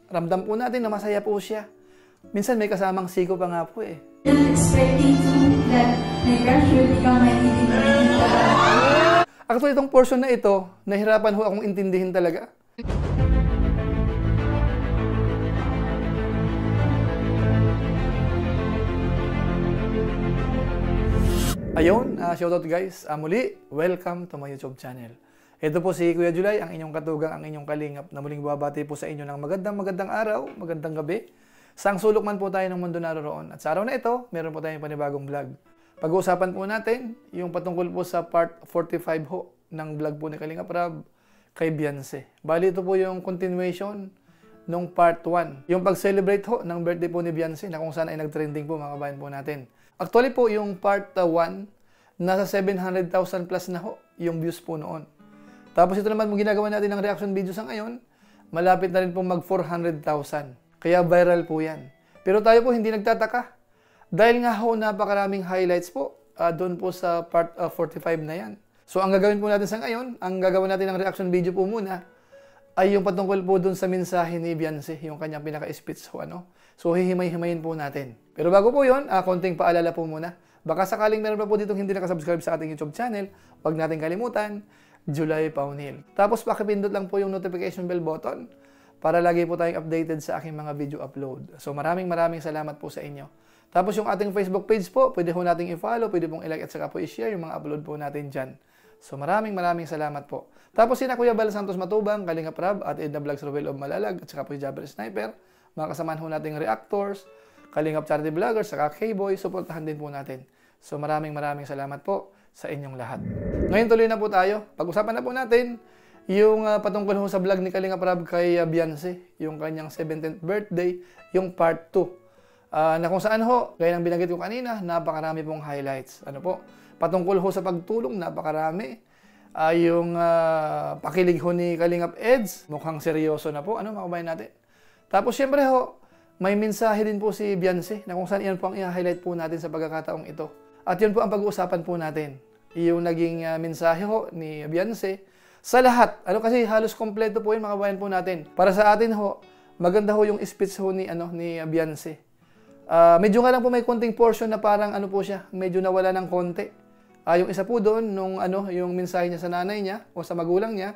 ramdam po natin na masaya po siya. Minsan may kasamang siko pa nga po eh. Expecting that my crush will become my leading man. Actually, itong portion na ito, nahirapan ho akong intindihin talaga. Ayun, shoutout guys. Muli, welcome to my YouTube channel. Ito po si Kuya July, ang inyong katugang, ang inyong kalingap na muling babati po sa inyo ng magandang araw, magandang gabi. Saang sulok man po tayo ng mundo naroroon. At sa araw na ito, meron po tayong panibagong vlog. Pag-uusapan po natin yung patungkol po sa part 45 ho ng vlog po ni Kalingap Rab kay Beyonce. Bali ito po yung continuation nung part 1. Yung pag-celebrate ho ng birthday po ni Beyonce na kung saan ay nag-trending po mga kabayan po natin. Actually po yung part 1, nasa 700,000 plus na ho yung views po noon. Tapos ito naman kung ginagawa natin ng reaction video sa ngayon, malapit na rin po mag 400,000. Kaya viral po yan. Pero tayo po hindi nagtataka. Dahil nga ho napakaraming highlights po doon po sa part 45 na yan. So ang gagawin po natin sa ngayon, ang gagawin natin ng reaction video po muna, ay yung patungkol po doon sa mensahe ni Beyonce, yung kanyang pinaka-speech ho, ano? So hihimay-himayin po natin. Pero bago po yun, konting paalala po muna. Baka sakaling meron pa po ditong hindi nakasubscribe sa ating YouTube channel, huwag natin kalimutan, July Paunil. Tapos pakipindot lang po yung notification bell button para lagi po tayong updated sa aking mga video upload. So maraming salamat po sa inyo. Tapos yung ating Facebook page po, pwede po nating i-follow, pwede pong i-like at saka po i-share yung mga upload po natin dyan. So maraming salamat po. Tapos sina Kuya Bal Santos Matubang, Kalingap Rab, at Edna Vlogs Ruel of Malalag, at saka po yung Jabber Sniper, mga kasamahan po nating reactors, Kalingap Charity Vloggers, saka K-Boy, supportahan din po natin. So maraming salamat po sa inyong lahat. Ngayon tuloy na po tayo. Pag-usapan na po natin yung patungkol ho sa vlog ni Kalingap Rab kay Beyonce, yung kanyang 17th birthday, yung part 2. Na kung saan ho, gaya ng binanggit ko kanina, napakarami pong highlights. Ano po? Patungkol ho sa pagtulong, napakarami. Yung pakilig ho ni Kalingap Eds, mukhang seryoso na po. Ano mga kabayan natin? Tapos syempre ho, may mensahe din po si Beyonce, na kung saan yan po ang i-highlight po natin sa pagkakataong ito. At yun po ang pag-uusapan po natin. Yung naging mensahe ho ni Beyonce, sa lahat. Ano kasi halos kompleto po 'yung mga kabayan po natin. Para sa atin ho, maganda ho 'yung speech ho ni Beyonce. Medyo nga lang po may konting portion na parang ano po siya, medyo nawala ng konti. Yung isa po doon nung yung mensahe niya sa nanay niya o sa magulang niya,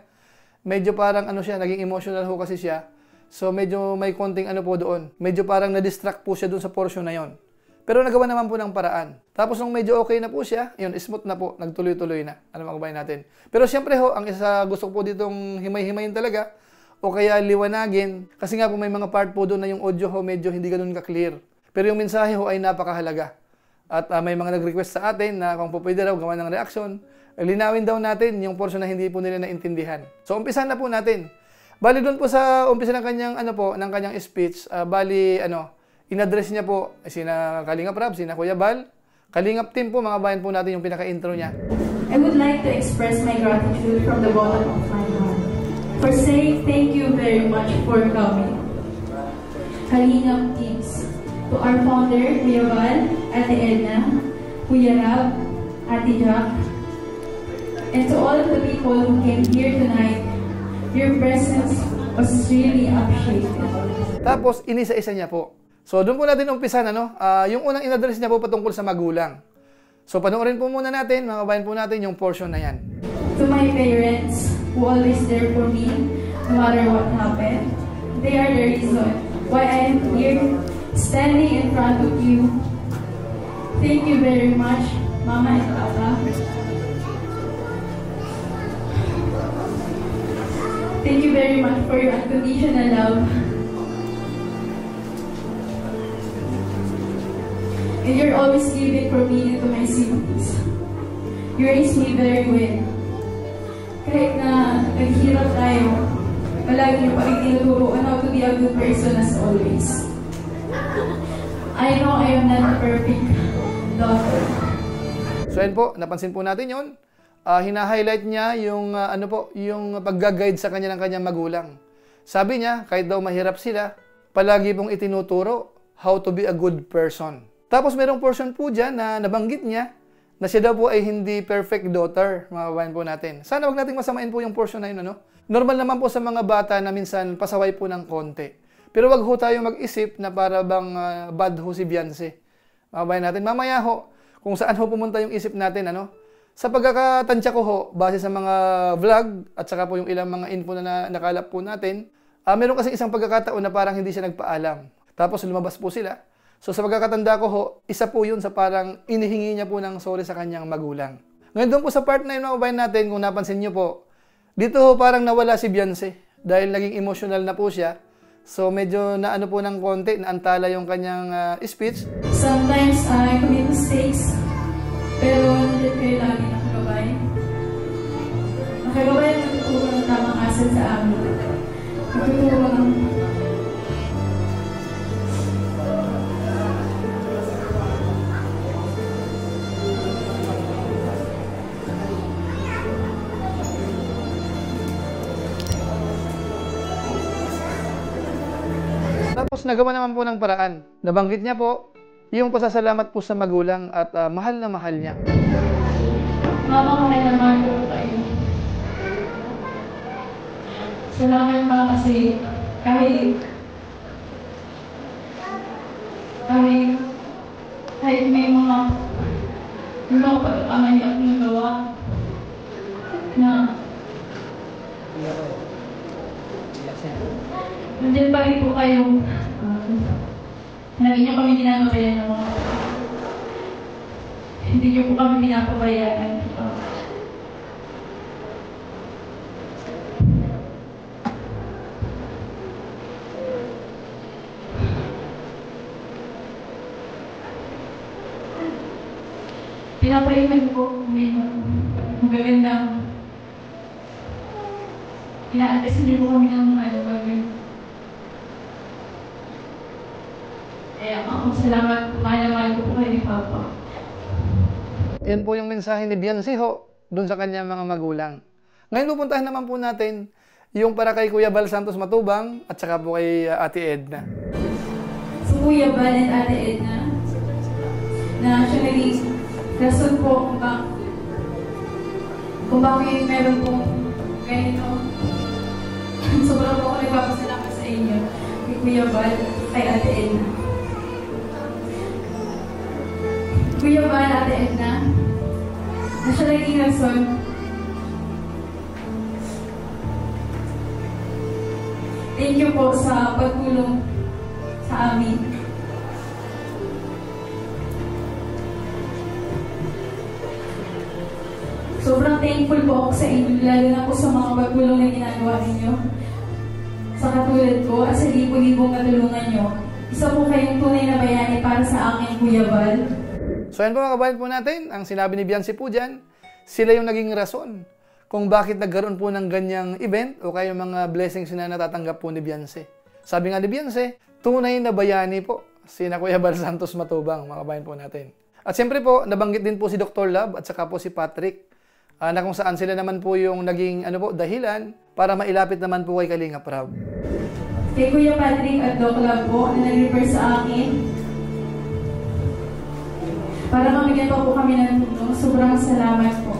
medyo parang siya, naging emotional ho kasi siya. So medyo may konting po doon. Medyo parang na-distract po siya doon sa portion na 'yon. Pero nagawa naman po ng paraan. Tapos nung medyo okay na po siya, yun, smooth na po, nagtuloy-tuloy na. Ano mga kabayan natin. Pero siyempre ho, ang isa gusto ko po ditong himay-himayin talaga, o kaya liwanagin, kasi nga po may mga part po doon na yung audio ho medyo hindi ganun ka-clear. Pero yung mensahe ho ay napakahalaga. At may mga nag-request sa atin na kung po pwede raw gawa ng reaction, linawin daw natin yung portion na hindi po nila naintindihan. So umpisan na po natin. Bali doon po sa umpisa ng kanyang ng kanyang speech, in-address niya po sina Kalingap Rab, sina Kuya Bal, Kalingap team po, mga bayan po natin yung pinaka-intro niya. I would like to express my gratitude from the bottom of my heart for saying thank you very much for coming. Kalingap teams, to our founder, Kuya Bal, Ate Edna, Kuya Rab, Ate Jack, and to all of the people who came here tonight, your presence was really appreciated. Tapos, inisa-isa niya po. So, doon po natin umpisan, yung unang in-address niya po patungkol sa magulang. So, panoorin po muna natin, mga kabayan po natin, yung portion na yan. To my parents, who always there for me, no matter what happened, they are the reason why I am here, standing in front of you. Thank you very much, Mama and Papa. Thank you very much for your unconditional love. And you're always giving for me and to my siblings. You raised me very well. Kahit na naghihirap tayo, palagi niyo pa rin tinuturo on how to be a good person as always. I know I am not a perfect daughter. So yan po, napansin po natin yun. Hina-highlight niya yung, yung pag-guide sa kanya ng kanyang magulang. Sabi niya, kahit daw mahirap sila, palagi pong itinuturo how to be a good person. Tapos merong portion po dyan na nabanggit niya na siya daw po ay hindi perfect daughter, mga kabayan po natin. Sana wag nating masamain po yung portion na yun, Normal naman po sa mga bata na minsan pasaway po ng konti. Pero wag ho tayo mag-isip na para bang bad ho si Beyonce. Mga kabayan natin, mamaya ho, kung saan ho pumunta yung isip natin, ano? Sa pagkakatansya ko ho, base sa mga vlog at saka po yung ilang mga info na nakalap po natin, meron kasi isang pagkakataon na parang hindi siya nagpaalam. Tapos lumabas po sila. So sa pagkakatanda ko ho, isa po yun sa parang inihingi niya po ng sorry sa kanyang magulang. Ngayon doon po sa part na yun, mga kabayan natin, kung napansin niyo po, dito ho parang nawala si Beyonce dahil naging emotional na po siya. So medyo naano po ng konti, naantala yung kanyang speech. Sometimes I commit mistakes, pero nandiyan kayo lagi nakagabay. Nakagabay ang nagtuturo ng tamang asal sa amin. Nagtuturo ng Tapos nagawa naman po ng paraan. Nabanggit niya po yung pasasalamat po sa magulang at mahal na mahal niya. Mama ko naman po kayo. Salamat mga kasi kahit may mga pagkakamali akong nagawa na nandiyan pa rin po kayo. Lagi niyo kami ginagabayan ng mga hindi niyo po kami pinapabayaan. Pinapayagan po kami magagandang pinaatesin niyo po kami ng gagawin. Kaya salamat, mahal ko po kayo ni Papa. Yan po yung mensahe ni Beyonce ho, dun sa kanyang mga magulang. Ngayon pupuntahan naman po natin yung para kay Kuya Bal Santos Matubang at saka po kay Ate Edna. Si Kuya Bal at Ate Edna, na siya naging rason po kung bakit meron pong ganito. Sobrang po ako nagpapasalamat sa inyo, kay Kuya Bal, kay Ate Edna. Kuya Bal, Ate Edna, na siya naging rason thank you po sa pagtulong sa amin. Sobrang thankful po ako sa inyo, lalo na po sa mga pagtulong na ginagawa ninyo. Sa katulad ko at sa libo-libong katulungan nyo, isa po kayong tunay na bayani para sa akin, Kuya Bal. So yan po mga kabayan po natin, ang sinabi ni Beyonce po dyan, sila yung naging rason kung bakit nagkaroon po ng ganyang event o kaya mga blessings na natatanggap po ni Beyonce. Sabi nga ni Beyonce, tunay na bayani po sina Kuya Bal Santos Matubang, mga kabayan po natin. At siyempre po, nabanggit din po si Dr. Love at saka po si Patrick, na kung saan sila naman po yung naging dahilan para mailapit naman po kay Kalingap Rab. Kay Kuya Patrick at Doc Love po na nag-refer sa akin para mabigyan pa po kami ng tulong. Sobrang salamat po.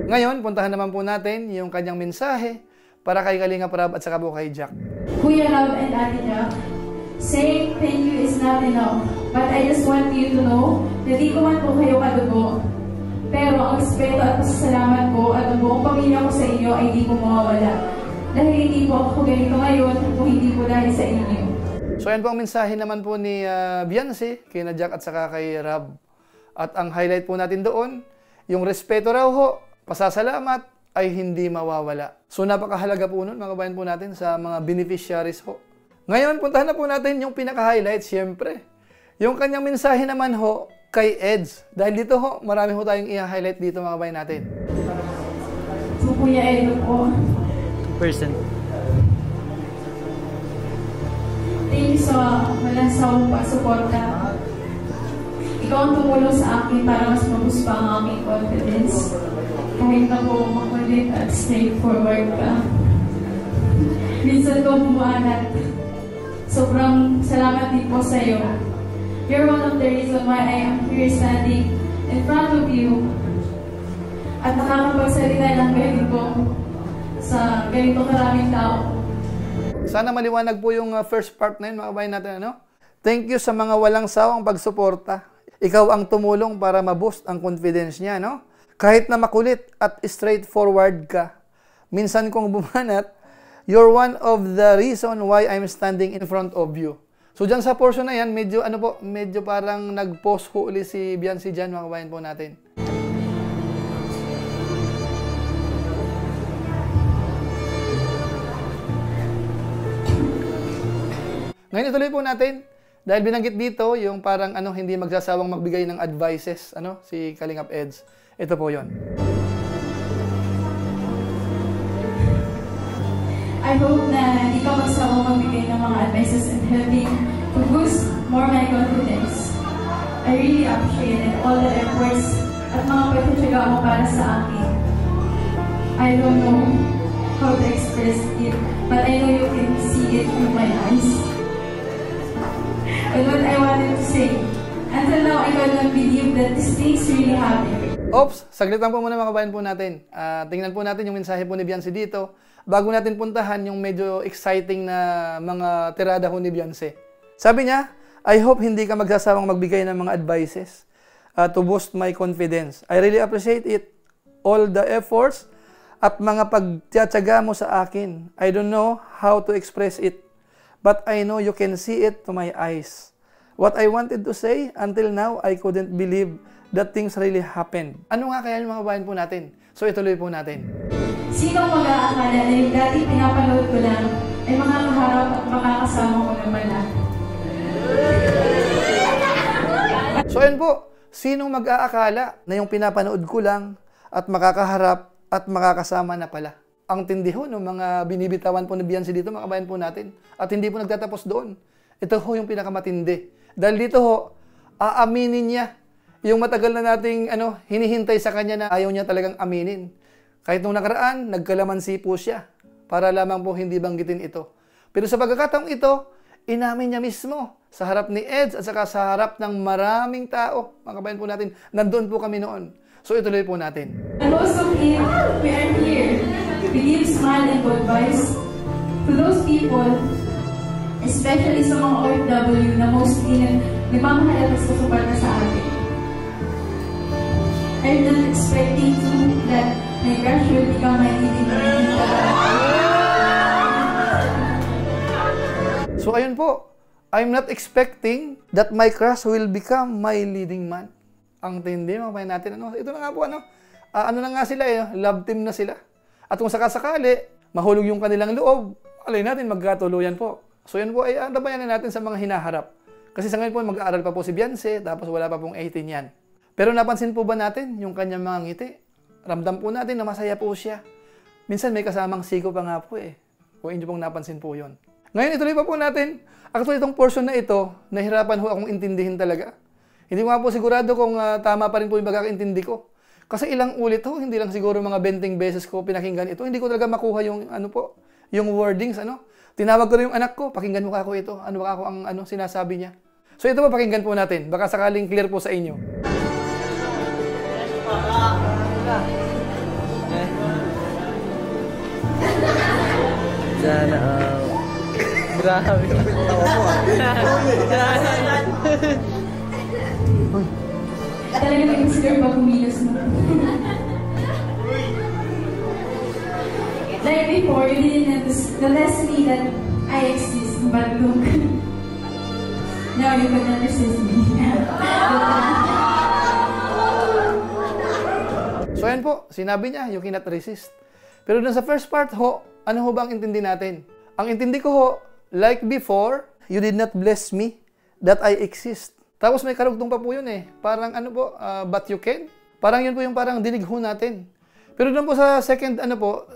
Ngayon, puntahan naman po natin yung kanyang mensahe para kay Kalingap Rab at saka po kay Jack. Kuya Love and Ate Jack, saying thank you is not enough, but I just want you to know na di ko man po kayo kadugo. Pero ang respeto at pasasalamat ko at ang buong pamilya ko sa inyo ay di po mawawala. Dahil hindi po ako ganito ngayon kung hindi po dahil sa inyo. So yan po ang mensahe naman po ni Beyonce, kay Jack at saka kay Rab. At ang highlight po natin doon, yung respeto raw ho, pasasalamat ay hindi mawawala. So napakahalaga po nun mga kabayan po natin sa mga beneficiaries ho. Ngayon, puntahan na po natin yung pinaka-highlight, siyempre. Yung kanyang mensahe naman ho, kay Eds. Dahil dito ho, marami ho tayong i-highlight dito mga kabayan natin. So Kuya Edo po. Person. Thank you sa walang sawang pagsuporta. Ikaw ang tumulong sa akin para mas mabus pa ang aking confidence. Kahit na po makulit at straightforward ka. Minsan ko bumanat. Sobrang salamat din po sa iyo. You're one of the reasons why I am here standing in front of you at nakakapagsalita ng ganito sa ganito karaming tao. So Sana maliwanag po yung first part na yun, mga kabayan natin. Ano? Thank you sa mga walang sawang pagsuporta. Ikaw ang tumulong para ma-boost ang confidence niya. No? Kahit na makulit at straightforward ka, minsan kong bumanat, you're one of the reason why I'm standing in front of you. So dyan sa portion na yan, medyo, medyo parang nag-post ho ulit si Biancy dyan, mga kabayan po natin. Ngayon ituloy po natin, dahil binanggit dito, yung parang hindi magsasawang magbigay ng advices, si Kalingap Eds. Ito po yon. I hope na hindi ka magsawang magbigay ng mga advices and helping to boost more my confidence. I really appreciate all the efforts at mga pagtutsaga mo para sa akin. I don't know how to express it, but I know you can see it through my eyes. But what I wanted to say, until now, I cannot believe that these things really happen. Oops! Saglit lang po muna mga kabayan po natin. Tingnan po natin yung mensahe po ni Biancy dito bago natin puntahan yung medyo exciting na mga tirada ho ni Biancy. Sabi niya, I hope hindi ka magsasawang magbigay ng mga advices to boost my confidence. I really appreciate it. All the efforts at mga pagtiyatsaga mo sa akin. I don't know how to express it, but I know you can see it to my eyes. What I wanted to say, until now, I couldn't believe that things really happened. Ano nga kaya yung mga kabayan po natin? So ituloy po natin. Sino mag-aakala na yung dati pinapanood ko lang ay makakaharap at makakasama ko naman na? So ayun po, sinong mag-aakala na yung pinapanood ko lang at makakaharap at makakasama na pala? Ang tindi ho ng mga binibitawan po ni Biancy dito, mga kabayan po natin. At hindi po nagtatapos doon. Ito ho yung pinakamatindi. Dahil dito ho, aaminin niya yung matagal na nating hinihintay sa kanya na ayaw niya talagang aminin. Kahit nung nakaraan, nagkalamansi po siya para lamang po hindi banggitin ito. Pero sa pagkakataong ito, inamin niya mismo sa harap ni Eds at saka sa harap ng maraming tao. Mga kabayan po natin, nandun po kami noon. So ituloy po natin. And also here, we are here. We give smile and good vibes to those people, especially sa mga OFW na mostly nagmamahal at susuporta sa atin. I'm not expecting to that my crush will become my leading man. So ayun po, I'm not expecting that my crush will become my leading man. Ang tindi, mga kabayan natin. Ito na nga po, ano na nga sila, love team na sila. At kung sakasakali, mahulog yung kanilang loob, alay natin, magkatuluyan po. So yan po ay antabayan natin sa mga hinaharap. Kasi sa ngayon po, mag-aaral pa po si Biancy, tapos wala pa pong 18 yan. Pero napansin po ba natin yung kanyang mga ngiti? Ramdam po natin na masaya po siya. Minsan may kasamang siko pa nga po Kung inyo pong napansin po yun. Ngayon, ituloy pa po natin. Actually, itong portion na ito, nahirapan ho akong intindihin talaga. Hindi ko nga po sigurado kung tama pa rin po yung pagkakaintindi ko. Kasi ilang ulit ho, hindi lang siguro mga 20 beses ko pinakinggan ito. Hindi ko talaga makuha yung yung wordings, Tinawag ko rin yung anak ko, pakinggan mo ako ito. Ano ba ako ang sinasabi niya? So ito po, pakinggan po natin. Baka sakaling clear po sa inyo. Sana, grabe yung bitaw mo Talaga nag-consider pag kumilos mo. Like before, you didn't notice me that I exist, but look. Now you can resist me. So yan po, sinabi niya, you cannot resist. Pero dun sa first part ho, ano ho ba ang intindi natin? Ang intindi ko ho, like before, you did not bless me that I exist. Tapos may karugtong pa po yun Parang but you can. Parang yun po yung parang dinig ho natin. Pero doon po sa second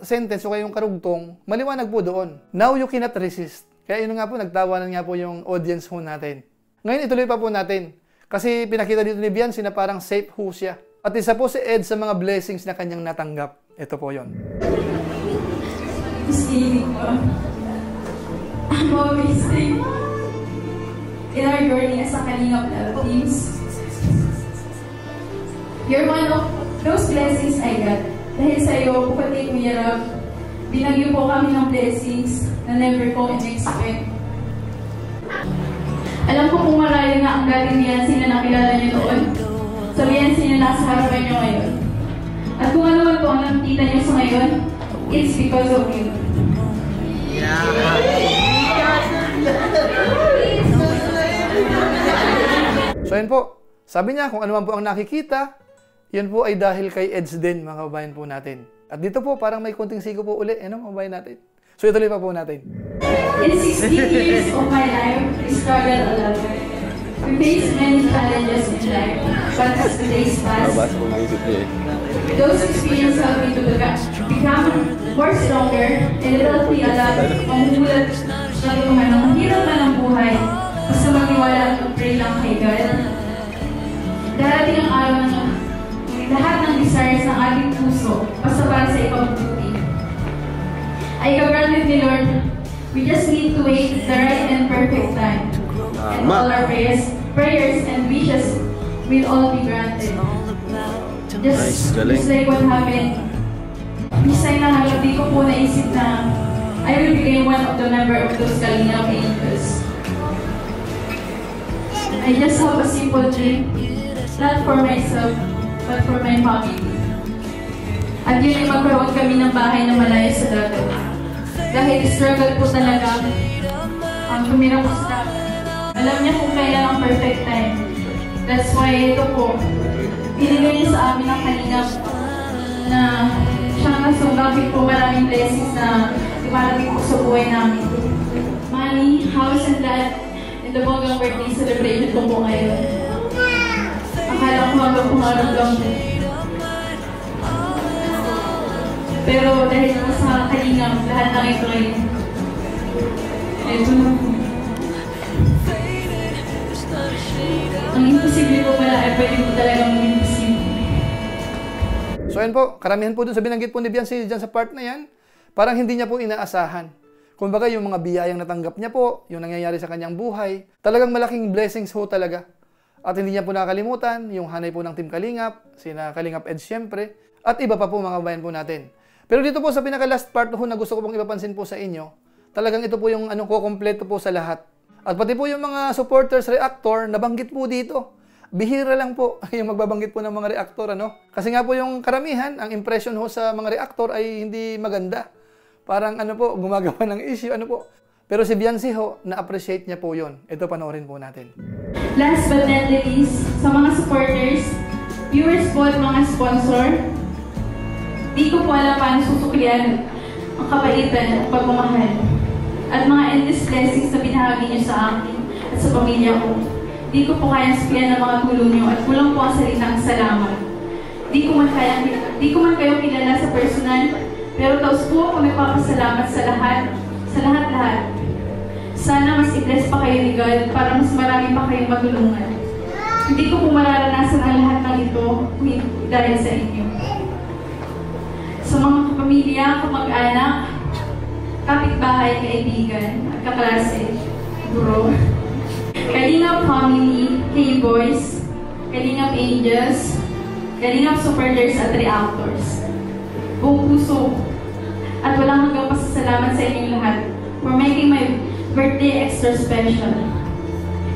sentence o kayong karugtong, maliwanag po doon. Now you cannot resist. Kaya yun nga po, nagtawanan nga po yung audience ho natin. Ngayon ituloy pa po natin. Kasi pinakita dito ni Biancy na parang safe ho siya. At isa po si Ed sa mga blessings na kanyang natanggap. Ito po yun. Feeling ko, I'm always safe. In our journey as a Kalingap Love Teams, you're one of those blessings I got. Dahil sa'yo, bukod kay Kuya Rob, Binagyo po kami ng blessings na never ko in-expect. Alam ko kung malayo na ang dating Biancy na nakilala niyo noon, sa Biancy na nasa harapan niyo ngayon. At kung ano man po ang nakikita niyo sa ngayon, it's because of you. So yun po, sabi niya kung ano man po ang nakikita, yun po ay dahil kay Eds din, mga kababayan po natin. At dito po, parang may konting sigo po uli, mga kababayan natin. So ituloy pa po natin. In 16 years of my life, we struggled a lot. We faced many challenges in life, but as the days passed, those experiences helped me to become more stronger and taught me a lot. Mamulat na tulungan ng hirap man ang buhay, basta magniwala at mag-pray lang kay God. Darating ang araw na lahat ng desires ng ating puso, basta para sa ipagbuti. I granted ni Lord, we just need to wait the right and perfect time. And all our prayers and wishes will all be granted. Just like what happened. Minsan na halos di ko po naisip na I will become one of the member of those Kalingap Angels. I just have a simple dream, not for myself, but for my family. At yun ay magkaroon kami ng bahay na malayo sa dagat. Dahil struggle po talaga ang tumira po sa dagat. Alam niya kung kailan ang perfect time. That's why ito po, binigay niya sa amin ang Kalingap na siyang nasumapit po maraming blessings na dumarating po sa buhay namin. Money, house, and land, and the bonggang birthday celebration ko po ngayon. Akala ko hanggang pumarap lang po. Pero dahil po sa Kalingap, lahat ng ito ay ito na po. Ang imposible po pala ay pwede po talagang imposible. So yun po, karamihan po dun sa binanggit po ni Biancy dyan sa part na yan, parang hindi niya po inaasahan. Kumbaga yung mga biyayang natanggap niya po, yung nangyayari sa kanyang buhay, talagang malaking blessings ho talaga. At hindi niya po nakakalimutan yung hanay po ng Team Kalingap, sina Kalingap Eds syempre, at iba pa po mga kabayan po natin. Pero dito po sa pinaka-last part ho na gusto ko pong ipapansin po sa inyo, talagang ito po yung kukompleto po sa lahat. At pati po yung mga supporters, reactor, nabanggit po dito. Bihira lang po yung magbabanggit po ng mga reactor, ano? Kasi nga po yung karamihan, ang impression ho sa mga reactor ay hindi maganda. Parang ano po, gumagawa ng issue, ano po. Pero si Biancy ho, na-appreciate niya po yun. Ito, panoorin po natin. Last but not least, sa mga supporters, viewers po at mga sponsor, di ko po alam paano susuklian ang kabaitan at pagmamahal. At mga endless blessings na binahagi niyo sa akin at sa pamilya ko. Di ko po kayang sabihan ng mga tulong niyo at kulang po ang salitang salamat. Di ko man kayo kilala sa personal, pero taos po ako nagpapasalamat sa lahat-lahat. Sana mas i-bless pa kayo ni God para mas marami pa kayong matulungan. Hindi ko po mararanasan ang lahat ng ito dahil sa inyo. Sa mga kapamilya, kamag-anak, kapitbahay, kaibigan, at kaklase, guro, Kalingap Family, K-Boys, Kalingap Angels, Kalingap Supporters at Reactors. Buong puso at walang hanggang pasasalamat sa inyong lahat for making my birthday extra special.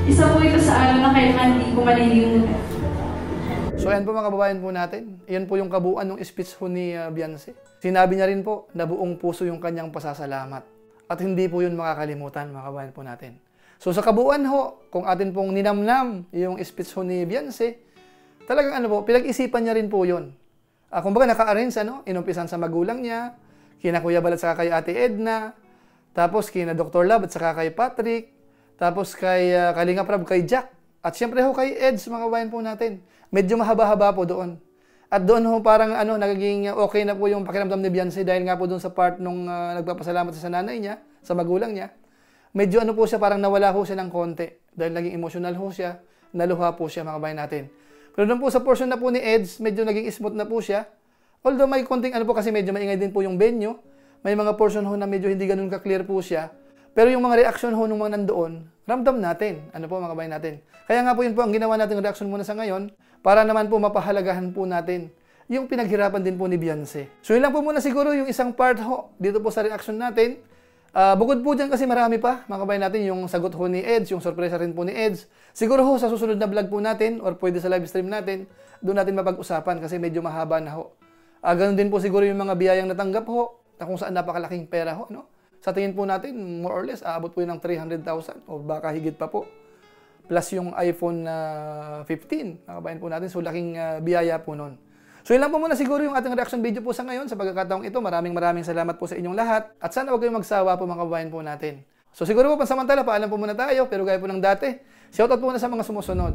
Isa po ito sa araw na kailangan hindi ko malilimutan. So ayan po mga kababayan po natin. Iyan po yung kabuuan ng speech po ni Biancy. Sinabi niya rin po na buong puso yung kanyang pasasalamat. At hindi po yun makakalimutan mga kababayan po natin. So sa kabuuan ho, kung atin pong ninamnam yung speech ho ni Biancy, talagang ano po, pinag-isipan niya rin po yun. Kumbaga naka-arrange, inumpisan sa magulang niya, kina Kuya Bal at saka kay Ate Edna, tapos kina Dr. Love at saka kay Patrick, tapos kay Kalingap Rab, kay Jack, at siyempre ho kay Eds, mga kababayan po natin. Medyo mahaba-haba po doon. At doon ho parang nagiging okay na po yung pakiramdam ni Biancy dahil nga po doon sa part nung nagpapasalamat sa nanay niya, sa magulang niya. Medyo po siya, parang nawala ho siya ng konti dahil naging emotional ho siya, naluha po siya mga kababayan natin. Pero doon po sa portion na po ni Eds, medyo naging smooth na po siya. Although may konting po kasi medyo maingay din po yung venue, may mga portion ho na medyo hindi ganun ka-clear po siya. Pero yung mga reaction ho nung mga nandoon, ramdam natin. Ano po mga kababayan natin. Kaya nga po yun po ang ginawa natin reaction muna sa ngayon para naman po mapahalagahan po natin yung pinaghirapan din po ni Beyonce. So yun lang po muna siguro yung isang part ho dito po sa reaction natin. Bukod po dyan kasi marami pa, mga kabayan natin, yung sagot ho ni Eds, yung sorpresa rin po ni Eds. Siguro ho sa susunod na vlog po natin or pwede sa live stream natin, doon natin mapag-usapan kasi medyo mahaba na ho. Ganun din po siguro yung mga biyayang natanggap ho, na kung saan napakalaking pera ho, no? Sa tingin po natin, more or less, aabot po yun ng 300,000 o baka higit pa po. Plus yung iPhone 15, nakabayan po natin. So, laking biyaya po nun. So, yun lang po muna siguro yung ating reaction video po sa ngayon. Sa pagkakataong ito, maraming salamat po sa inyong lahat. At sana huwag kayong magsawa po mga kabayan po natin. So, siguro po pansamantala, paalam po muna tayo. Pero gaya po ng dati, shoutout po muna sa mga sumusunod.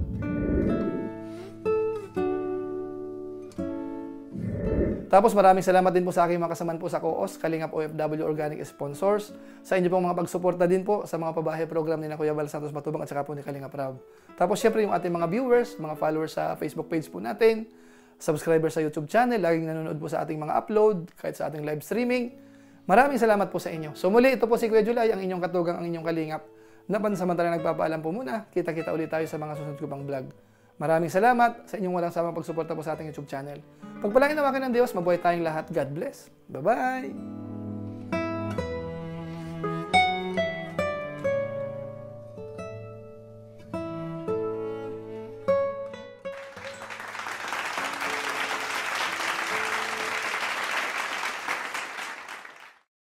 Tapos maraming salamat din po sa aking mga kasamaan po sa COOS, Kalingap OFW Organic Sponsors. Sa inyo pong mga pagsuporta din po sa mga pabahay program ni Kuya Val Santos Matubang at saka po ni Kalingap Rab. Tapos syempre yung ating mga viewers, mga followers sa Facebook page po natin, subscribers sa YouTube channel, laging nanonood po sa ating mga upload, kahit sa ating live streaming. Maraming salamat po sa inyo. So muli, ito po si Kuya Julay, ang inyong katugang, ang inyong kalingap. Na pansamantala nagpapaalam po muna. Kita-kita ulit tayo sa mga susunod ko pang vlog. Maraming salamat sa inyong walang sawang pagsuporta po sa ating YouTube channel. Pagpalain naman ng Diyos, mabuhay tayong lahat. God bless. Bye-bye!